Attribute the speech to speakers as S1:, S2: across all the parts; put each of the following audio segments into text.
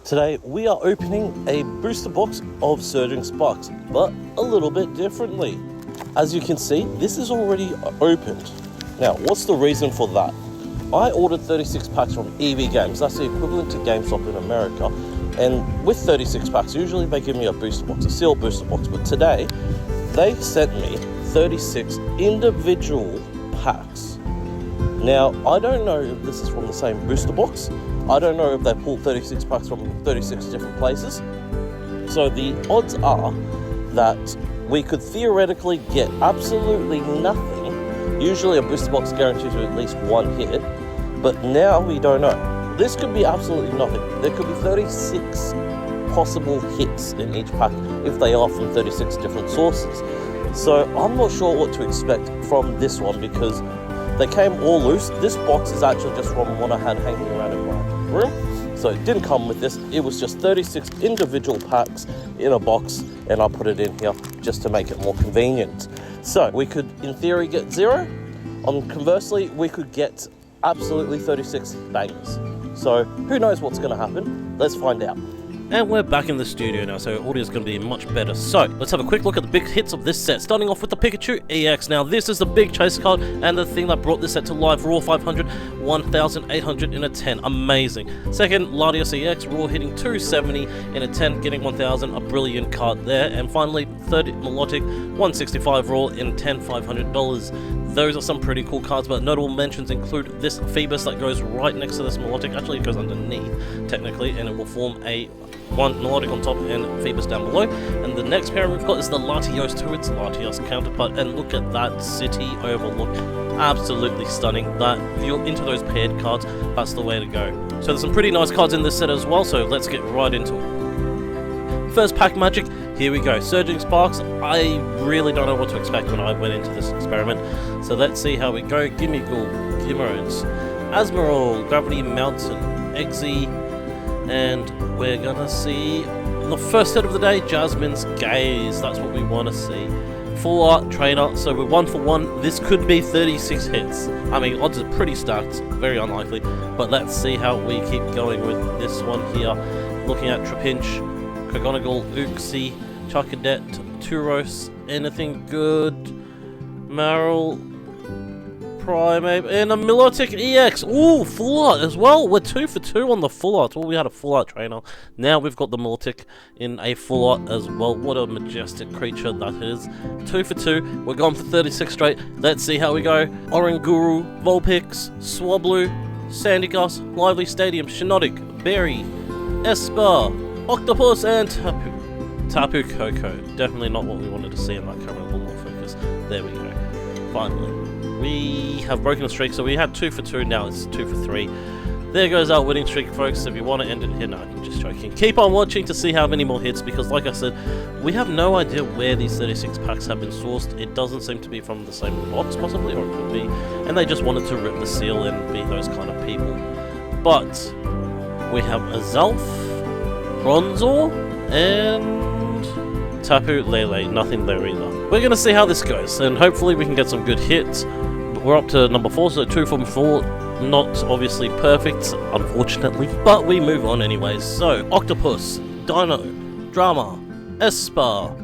S1: Today we are opening a booster box of Surging Sparks, but a little bit differently. As you can see, this is already opened. Now, what's the reason for that? I ordered 36 packs from EV Games, that's the equivalent to GameStop in America, and with 36 packs, usually they give me a booster box, a sealed booster box, but today they sent me 36 individual packs. Now, I don't know if this is from the same booster box. I don't know if they pulled 36 packs from 36 different places. So the odds are that we could theoretically get absolutely nothing. Usually a booster box guarantees you at least one hit, but now we don't know. This could be absolutely nothing. There could be 36 possible hits in each pack if they are from 36 different sources. So I'm not sure what to expect from this one because they came all loose. This box is actually just from what I had hanging around in my room. So it didn't come with this. It was just 36 individual packs in a box, and I put it in here just to make it more convenient. So we could, in theory, get 0. Conversely, we could get absolutely 36 bangers. So who knows what's going to happen? Let's find out.
S2: And we're back in the studio now, so audio is going to be much better. So, let's have a quick look at the big hits of this set, starting off with the Pikachu EX. Now, this is the big chase card, and the thing that brought this set to life. Raw 500, 1,800 in a 10. Amazing. Second, Latios EX, raw hitting 270 in a 10, getting 1,000. A brilliant card there. And finally, third, Melodic, 165 raw in 10, $500. Those are some pretty cool cards, but notable mentions include this Phoebus that goes right next to this Melodic. Actually, it goes underneath, technically, and it will form a one Melodic on top and Phoebus down below. And the next pair we've got is the Latios to its Latios counterpart, and look at that city overlook. Absolutely stunning. That if you're into those paired cards, that's the way to go. So there's some pretty nice cards in this set as well, so let's get right into it. First pack magic, here we go. Surging Sparks. I really don't know what to expect when I went into this experiment, so let's see how we go. Gimmighoul, Gimmerons, Asmeral, Gravity Mountain, Exe, and we're gonna see the first set of the day, Jasmine's Gaze. That's what we want to see. Full art trainer, so we're 1 for 1. This could be 36 hits. I mean, odds are pretty stacked, very unlikely, but let's see how we keep going with this one here. Looking at Trapinch, Kogonagal, Uxie, Charcadet, Turos, anything good? Maril, Primate, and a Milotic EX. Ooh, full art as well. We're 2 for 2 on the full art. Well, we had a full art trainer. Now we've got the Milotic in a full art as well. What a majestic creature that is. 2 for 2. We're going for 36 straight. Let's see how we go. Oranguru, Vulpix, Swablu, Sandygast, Lively Stadium, Shiinotic, Berry, Esper, Octopus, and Tapu Koko. Definitely not what we wanted to see in that camera. A little more focus. There we go. Finally. We have broken a streak, so we had 2 for 2, now it's 2 for 3. There goes our winning streak, folks. If you want to end it here, no, I'm just joking. Keep on watching to see how many more hits, because like I said, we have no idea where these 36 packs have been sourced. It doesn't seem to be from the same box, possibly, or it could be. And they just wanted to rip the seal and be those kind of people. But we have a Zalf, Bronzor, and Tapu Lele. Nothing there either. We're going to see how this goes, and hopefully we can get some good hits. We're up to number 4, so 2 from 4. Not obviously perfect, unfortunately, but we move on anyways. So, Octopus, Dino, Drama, Esper,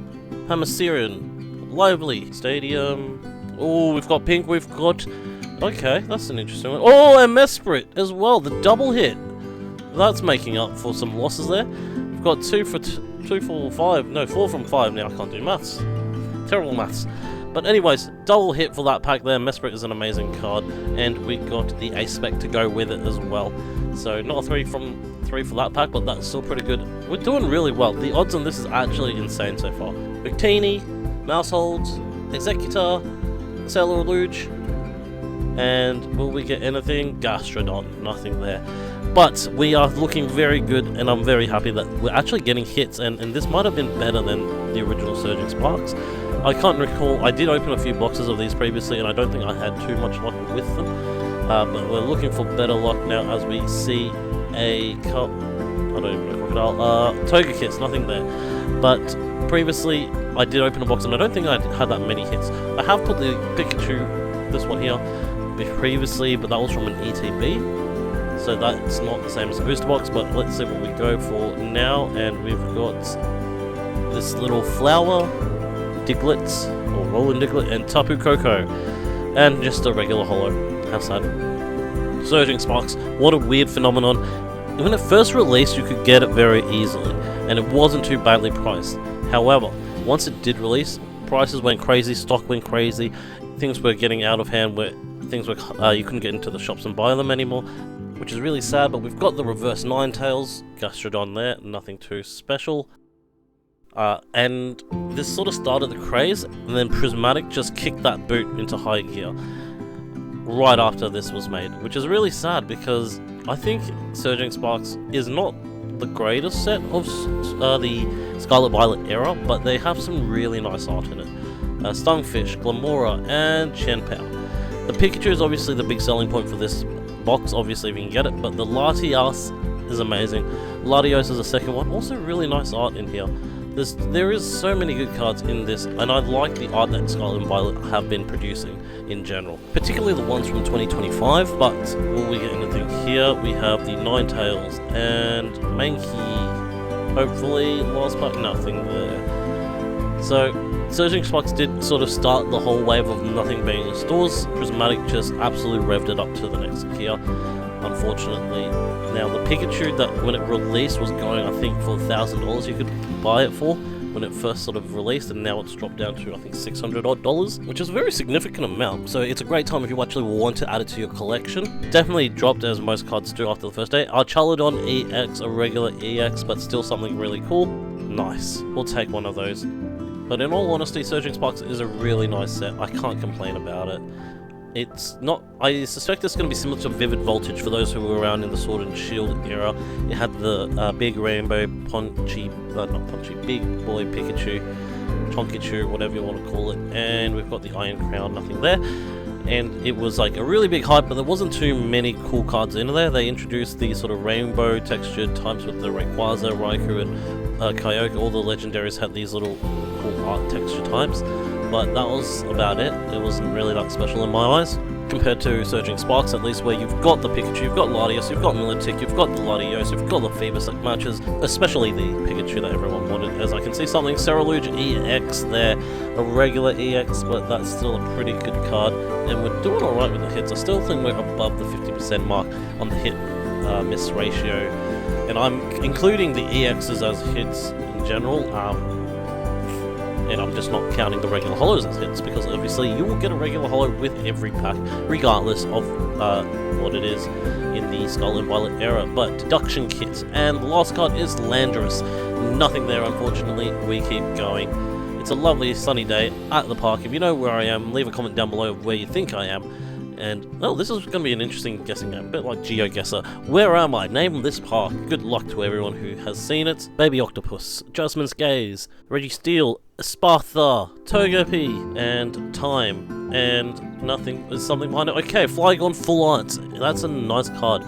S2: Hamasirian, Lively, Stadium. Oh, we've got Pink, we've got... Okay, that's an interesting one. Oh, and Mesprit as well, the double hit. That's making up for some losses there. We've got 2 for 5. No, 4 from 5 now. I can't do maths. Terrible maths. But anyways, double hit for that pack there. Mesprit is an amazing card, and we got the Ace-Spec to go with it as well. So not a 3 from 3 for that pack, but that's still pretty good. We're doing really well. The odds on this is actually insane so far. Victini, Mouseholds, Executor, Sailor Luge, and will we get anything? Gastrodon, nothing there. But we are looking very good, and I'm very happy that we're actually getting hits, and this might have been better than the original Surging Sparks. I can't recall, I did open a few boxes of these previously, and I don't think I had too much luck with them. But we're looking for better luck now as we see a crocodile, Togekiss, nothing there. But previously, I did open a box, and I don't think I had that many hits. I have put the Pikachu, this one here, previously, but that was from an ETB. so that's not the same as a booster box, but let's see what we go for now. And we've got this little flower, Diglets, or Roland Diglett, and Tapu Koko, and just a regular holo. How sad. Surging Sparks, what a weird phenomenon. When it first released, you could get it very easily, and it wasn't too badly priced. However, once it did release, prices went crazy, stock went crazy, things were getting out of hand where things were you couldn't get into the shops and buy them anymore, which is really sad. But we've got the reverse Ninetales, Gastrodon there, nothing too special. And this sort of started the craze, and then Prismatic just kicked that boot into high gear right after this was made, which is really sad because I think Surging Sparks is not the greatest set of the Scarlet Violet era, but they have some really nice art in it. Stunfish, Glamora, and Chenpao. The Pikachu is obviously the big selling point for this box, obviously if you can get it, but the Latias is amazing. Latios is the second one, also really nice art in here. There is so many good cards in this, and I like the art that Scarlet and Violet have been producing in general, particularly the ones from 2025. But will we get anything here? We have the Ninetales and Mankey. Hopefully, last pack, nothing there. So, Surging Sparks did sort of start the whole wave of nothing being in stores. Prismatic just absolutely revved it up to the next gear, unfortunately. Now, the Pikachu that when it released was going, I think, for $1,000 you could buy it for when it first sort of released, and now it's dropped down to, I think, $600 odd, which is a very significant amount. So it's a great time if you actually want to add it to your collection. Definitely dropped as most cards do after the first day. Our Charladon EX, a regular EX, but still something really cool. Nice. We'll take one of those. But in all honesty, Surging Sparks is a really nice set. I can't complain about it. It's not... I suspect it's going to be similar to Vivid Voltage for those who were around in the Sword and Shield era. It had the big rainbow not Punchy, big boy Pikachu, Chonkichu, whatever you want to call it. And we've got the Iron Crown, nothing there. And it was like a really big hype, but there wasn't too many cool cards in there. They introduced the sort of rainbow textured types with the Rayquaza, Raikou, and Kyogre. All the legendaries had these little cool art texture types, but that was about it. It wasn't really that special in my eyes, compared to Surging Sparks, at least, where you've got the Pikachu, you've got Latios, you've got Milotic, you've got the Latios, you've got the Phoebus that matches, especially the Pikachu that everyone wanted. As I can see something, Cerulean EX there, a regular EX, but that's still a pretty good card, and we're doing alright with the hits. I still think we're above the 50% mark on the hit miss ratio, and I'm including the EXs as hits in general, and I'm just not counting the regular holos as hits, because obviously you will get a regular holo with every pack, regardless of what it is in the Scarlet and Violet era. But deduction kits, and the last card is Landorus. Nothing there, unfortunately. We keep going. It's a lovely sunny day at the park. If you know where I am, leave a comment down below of where you think I am. And, well, this is going to be an interesting guessing game, a bit like GeoGuessr. Where am I? Name this park. Good luck to everyone who has seen it. Baby Octopus, Jasmine's Gaze, Registeel, Spartha, Togepi, and Time, and nothing, there's something behind it. Okay, Flygon Full Art. That's a nice card.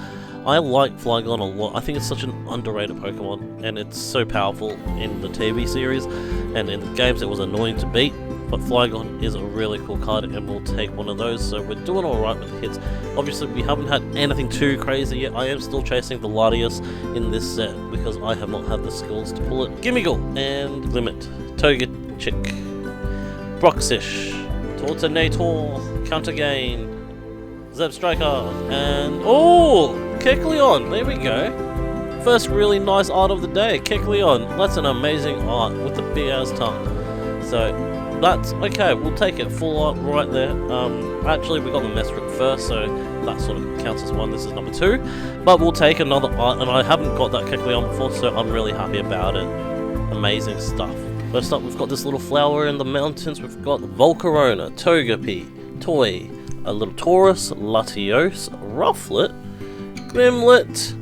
S2: I like Flygon a lot. I think it's such an underrated Pokemon, and it's so powerful in the TV series, and in the games it was annoying to beat. But Flygon is a really cool card, and we'll take one of those, so we're doing alright with the hits. Obviously, we haven't had anything too crazy yet. I am still chasing the Latias in this set, because I have not had the skills to pull it. Gimmighoul, and Limit, Togechick, Broxish, Tortonator, Countergain, Zebstrika, and... oh! Kecleon, there we go. First really nice art of the day, Kecleon. That's an amazing art with the big ass tongue. So... that's okay, we'll take it full art right there. Actually, we got the Mesprit first, so that sort of counts as one. This is number 2. But we'll take another art, and I haven't got that Kecleon before, so I'm really happy about it. Amazing stuff. First up, we've got this little flower in the mountains. We've got Volcarona, Togepi, Toy, a little Taurus, Latios, Rufflet, Glimlet,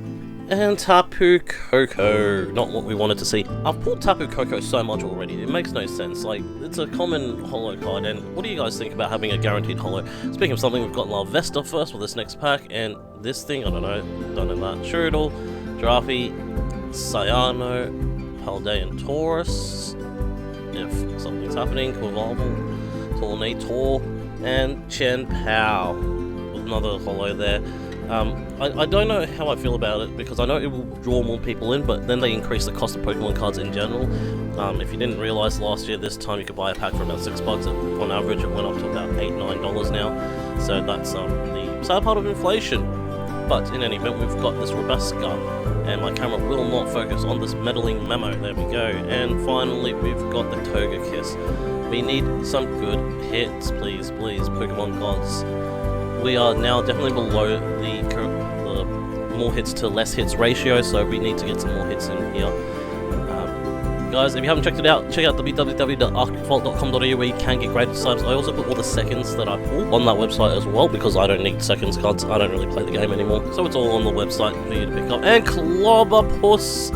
S2: and Tapu Koko. Not what we wanted to see. I've pulled Tapu Koko so much already, it makes no sense. Like, it's a common holo card, and what do you guys think about having a guaranteed holo? Speaking of something, we've got Larvesta first with this next pack, and this thing, I don't know, don't know that. Shuriddle, Giraffe, Cyano, Paldean Taurus, if something's happening, Quavalble, Tornator, and Chenpao. Another holo there. I don't know how I feel about it, because I know it will draw more people in, but then they increase the cost of Pokemon cards in general. If you didn't realise, last year this time you could buy a pack for about $6. On average, it went up to about $8-9 now. So that's the sad part of inflation. But in any event, we've got this Robusca, and my camera will not focus on this meddling memo. There we go. And finally, we've got the Togekiss. We need some good hits, please, Pokemon gods. We are now definitely below the more hits to less hits ratio, so we need to get some more hits in here. Guys, if you haven't checked it out, check out www.arcvault.com.au where you can get graded subs. I also put all the seconds that I pull on that website as well, because I don't need seconds cards. I don't really play the game anymore, so it's all on the website for you to pick up. And Clobberpuss,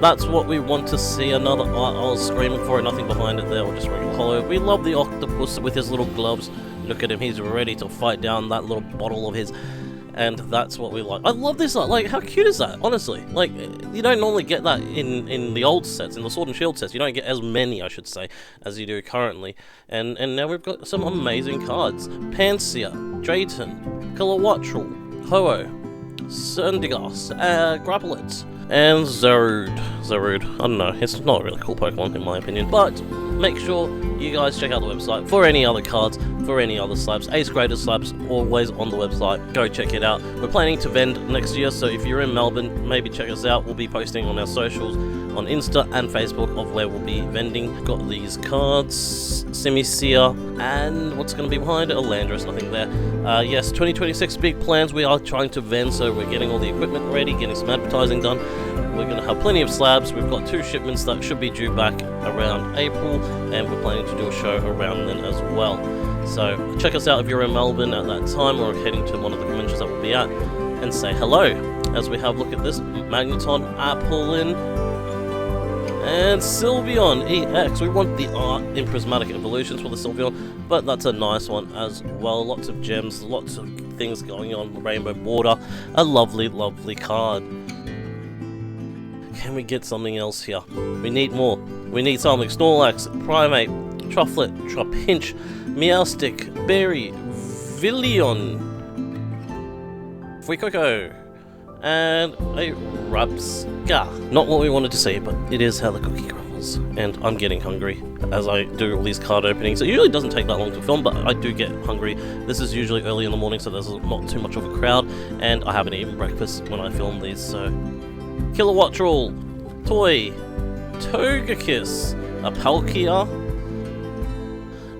S2: that's what we want to see. Another art. I was screaming for it, nothing behind it there, or just regular hollow. We love the octopus with his little gloves. Look at him, he's ready to fight down that little bottle of his. And that's what we like. I love this art. Like, how cute is that, honestly? Like, you don't normally get that in the old sets, in the Sword and Shield sets. You don't get as many, I should say, as you do currently. And now we've got some amazing cards. Pansear, Drayton, Kilowattrel, Ho-Oh, Sundigas, Grapplet, and Zarude. I don't know, it's not a really cool Pokemon in my opinion, but make sure you guys check out the website for any other cards, for any other slabs. Ace graded slabs, always on the website. Go check it out. We're planning to vend next year, so if you're in Melbourne, maybe check us out. We'll be posting on our socials, on Insta and Facebook, of where we'll be vending. Got these cards, Simisear, and what's going to be behind it? A Landorus, nothing there. Yes, 2026 big plans. We are trying to vend, so we're getting all the equipment ready, getting some advertising done. We're going to have plenty of slabs. We've got 2 shipments that should be due back around April, and we're planning to do a show around then as well. So check us out if you're in Melbourne at that time, or heading to one of the conventions that we'll be at, and say hello as we have a look at this Magneton, Applin, and Sylveon EX. We want the art in Prismatic Evolutions for the Sylveon, but that's a nice one as well. Lots of gems, lots of things going on, rainbow border. A lovely, lovely card. Can we get something else here? We need more. We need something. Snorlax, Primate, Trufflet, Trapinch, Meowstic, Berry, Villion, Fuecoco, and a Rabsca. Not what we wanted to see, but it is how the cookie crumbles. And I'm getting hungry as I do all these card openings. It usually doesn't take that long to film, but I do get hungry. This is usually early in the morning, so there's not too much of a crowd, and I haven't eaten breakfast when I film these, so... Kilowattrel, Toy, Togekiss, a Palkia,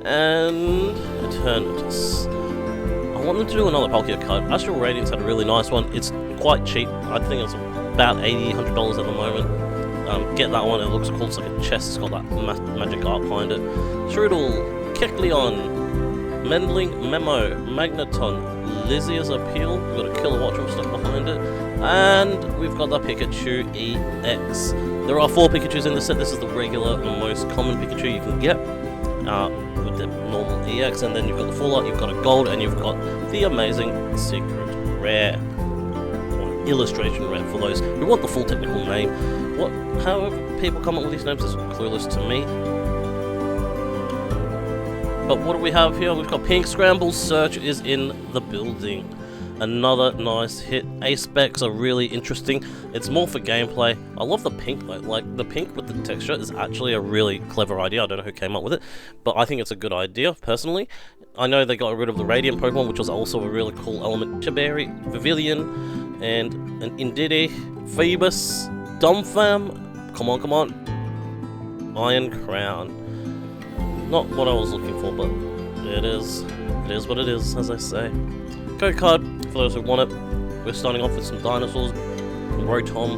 S2: and Eternatus. I wanted to do another Palkia card. Astral Radiance had a really nice one. It's quite cheap. I think it's about $80-100 at the moment. Get that one. It looks cool. It's like a chest. It's got that magic art behind it. Shroodle, Kecleon, Mendling Memo, Magneton, Lizzie's Appeal. We've got a Kilowattrel stuff behind it. And we've got the Pikachu EX. There are 4 Pikachus in the set. This is the regular and most common Pikachu you can get with the normal EX. And then you've got the full art, you've got a gold, and you've got the amazing secret rare. Or illustration rare for those who want the full technical name. However people come up with these names is clueless to me. But what do we have here? We've got Pink Scramble Search is in the building. Another nice hit. Ace specs are really interesting. It's more for gameplay. I love the pink though. Like, the pink with the texture is actually a really clever idea. I don't know who came up with it, but I think it's a good idea, personally. I know they got rid of the Radiant Pokemon, which was also a really cool element. Chaberry, Vivillon, and an Indidi, Phoebus, Dumfam, come on, Iron Crown. Not what I was looking for, but it is what it is, as I say. Code card, for those who want it. We're starting off with some dinosaurs. Rotom,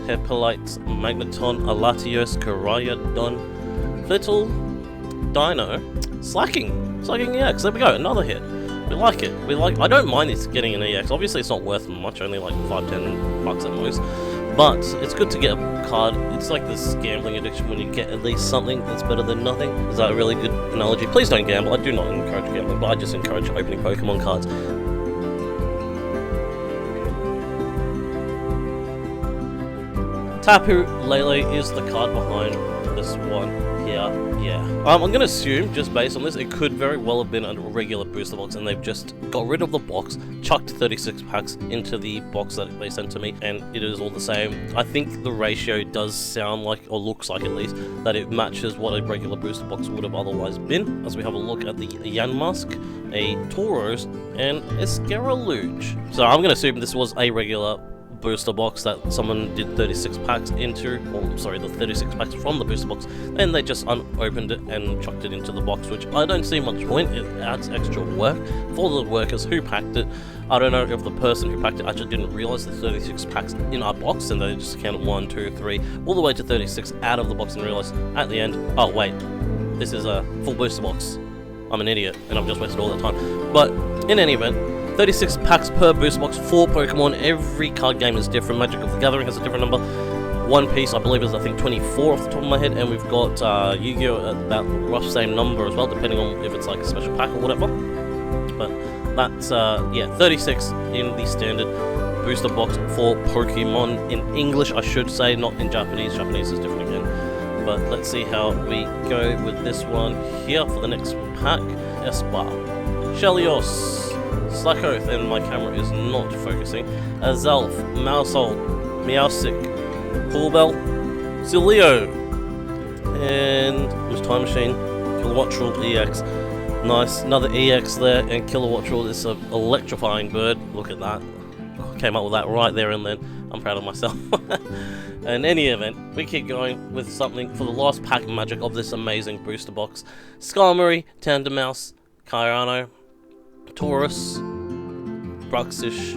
S2: Hepalite, Magneton, Alatios, Koraidon, Flittle, Dino, Slacking EX, there we go, another hit. We like it, I don't mind this getting an EX. Obviously it's not worth much, only like $5-10 at most. But it's good to get a card. It's like this gambling addiction when you get at least something that's better than nothing. Is that a really good analogy? Please don't gamble. I do not encourage gambling, but I just encourage opening Pokemon cards. Tapu Lele is the card behind this one Yeah. I'm gonna assume, just based on this, it could very well have been a regular booster box, and they've just got rid of the box, chucked 36 packs into the box that they sent to me, and it is all the same. I think the ratio does sound like, or looks like at least, that it matches what a regular booster box would have otherwise been, as we have a look at the Yanmask, a Tauros, and a Scaralooge. So I'm gonna assume this was a regular booster box that someone did 36 packs into, or sorry, the 36 packs from the booster box, and they just unopened it and chucked it into the box, which I don't see much point. It adds extra work for the workers who packed it. I don't know if the person who packed it actually didn't realize the 36 packs in our box, and they just counted 1, 2, 3, all the way to 36 out of the box and realized at the end, oh wait, this is a full booster box. I'm an idiot, and I've just wasted all that time. But in any event, 36 packs per booster box for Pokemon. Every card game is different. Magic of the Gathering has a different number. One Piece, I believe, is I think 24 off the top of my head, and we've got Yu-Gi-Oh! At that rough same number as well, depending on if it's like a special pack or whatever. But that's, yeah, 36 in the standard booster box for Pokemon. In English, I should say, not in Japanese. Japanese is different again. But let's see how we go with this one here for the next pack. Esper, Shelios, Slackoth, and my camera is not focusing. Azelf, Maushold, Meowstic, Coolbell, Zilio, and Time Machine, Kilowattrel EX. Nice, another EX there, and Kilowattrel is an electrifying bird. Look at that. Came up with that right there and then. I'm proud of myself. In any event, we keep going with something for the last pack of magic of this amazing booster box. Skarmory, Tandemaus, Kyrano, Taurus, Bruxish,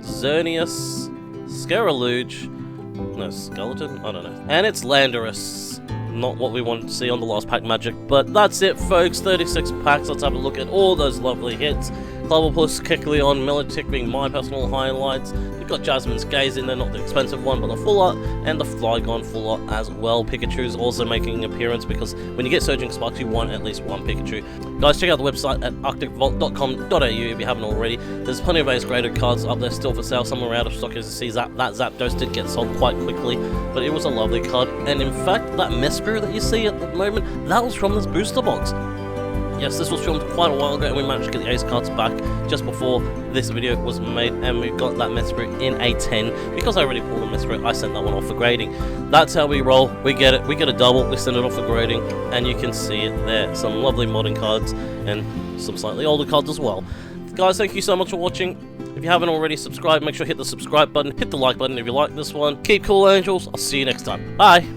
S2: Xerneas, Scaralooge, no, Skeleton? I don't know. And it's Landorus. Not what we wanted to see on the last pack magic, but that's it, folks. 36 packs. Let's have a look at all those lovely hits. Clobbopus, Kecleon, Melodic being my personal highlights. We've got Jasmine's Gaze in there, not the expensive one, but the full art, and the Flygon full art as well. Pikachu's also making an appearance because when you get Surging Sparks, you want at least one Pikachu. Guys, check out the website at arcticvault.com.au if you haven't already. There's plenty of acegrading cards up there still for sale. Some are out of stock, as you see. That Zapdos did get sold quite quickly, but it was a lovely card. And in fact, that Mesprit that you see at the moment, that was from this booster box. Yes, this was filmed quite a while ago, and we managed to get the ace cards back just before this video was made, and we got that Mesprit in a 10. Because I already pulled a Mesprit, I sent that one off for grading. That's how we roll. We get it. We get a double. We send it off for grading, and you can see it there. Some lovely modern cards and some slightly older cards as well. Guys, thank you so much for watching. If you haven't already subscribed, make sure to hit the subscribe button, hit the like button if you like this one. Keep cool, angels. I'll see you next time. Bye.